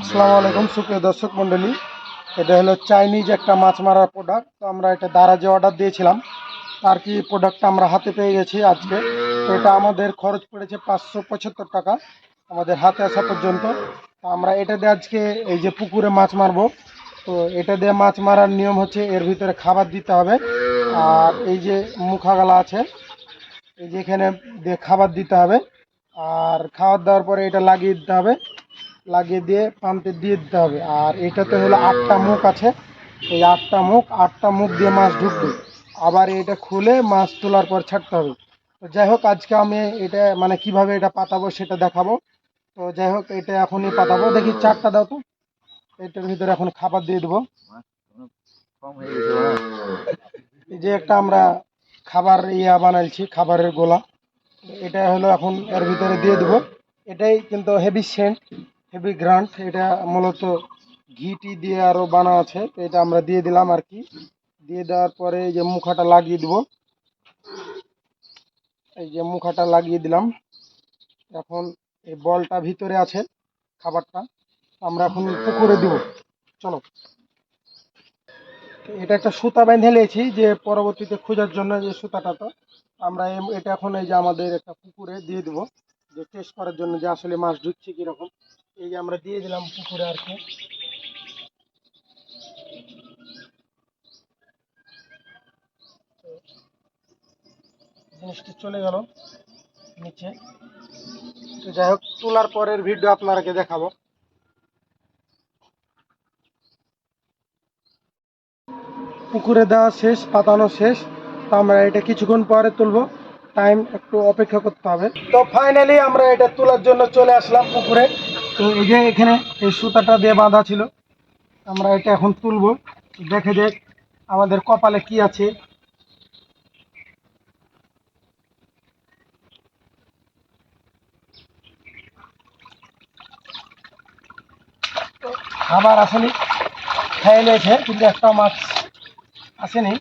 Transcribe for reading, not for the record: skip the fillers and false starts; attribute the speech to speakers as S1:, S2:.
S1: আসসালামু আলাইকুম সুপ্রিয় দর্শক মণ্ডলী, এটা হলো চাইনিজ একটা মাছ মারার প্রোডাক্ট। তো আমরা এটা দারাজে অর্ডার দিয়েছিলাম, আর কি প্রোডাক্টটা আমরা হাতে পেয়ে গেছি আজকে। তো এটা আমাদের খরচ পড়েছে 575 টাকা আমাদের হাতে আসা পর্যন্ত। তো আমরা এটা দিয়ে আজকে এই যে পুকুরে মাছ মারবো। তো এটা দিয়ে মাছ মারার নিয়ম হচ্ছে এর ভিতরে খাবার দিতে হবে, আর এই যে মুখাগালা আছে, এই যে এখানে দিয়ে খাবার দিতে হবে। আর খাবার দেওয়ার পরে এটা লাগিয়ে দিতে হবে, লাগিয়ে দিয়ে পাম্পে দিয়ে দিতে হবে। আর এটাতে হলো 8টা মুখ আছে, এই 8টা মুখ দিয়ে মাছ ঢুকবে। আবার এটা খুলে মাছ তোলার পর ছাড়তে হবে। তো যাই হোক, আজকে আমি এটা মানে কিভাবে এটা পাতাবো সেটা দেখাবো। তো যাই হোক, এটা এখনই পাতাবো। দেখি চারটা দাও তো, এটার ভিতরে এখন খাবার দিয়ে দেবো। এই যে একটা আমরা খাবার বানাইছি, খাবারের গোলা। এটা হলো এখন এর ভিতরে দিয়ে দেবো। এটাই কিন্তু হেভি সেন্ট, হেভি গ্রান্ট। এটা মূলত ঘিটি দিয়ে আরো বানা আছে। তো এটা আমরা দিয়ে দিলাম আর কি। দিয়ে দেওয়ার পরে এই যে মুখাটা লাগিয়ে দিব, এই যে মুখাটা লাগিয়ে দিলাম। এখন এই বলটা ভিতরে আছে, খাবারটা আমরা এখন পুকুরে দিব। চলো, এটা একটা সুতা বেঁধে নিয়েছি যে পরবর্তীতে খোঁজার জন্য, যে সুতাটা। তো আমরা এটা এখন এই যে আমাদের একটা পুকুরে দিয়ে দিব, যে টেস্ট করার জন্য যে আসলে মাছ ঢুকছে কিরকম। এই যে আমরা দিয়ে দিলাম পুকুরে আর কি। জিনিসটি চলে গেল নিচে। তো যাই হোক, তোলার পরের ভিডিও আপনারাকে দেখাবো। পুকুরে দেওয়া শেষ, পাতানো শেষ। তো আমরা এটা কিছুক্ষণ পরে তুলবো, টাইম একটু অপেক্ষা করতে হবে। তো ফাইনালি আমরা এটা তোলার জন্য চলে আসলাম পুকুরে। তো এই যে এখানে এই সুতাটা দিয়ে বাঁধা ছিল, আমরা এটা এখন তুলবো। দেখে যাক আমাদের কপালে কি আছে। খাবার আসেনি, খেয়ে নিয়েছে কিন্তু একটা মাছ আসেনি।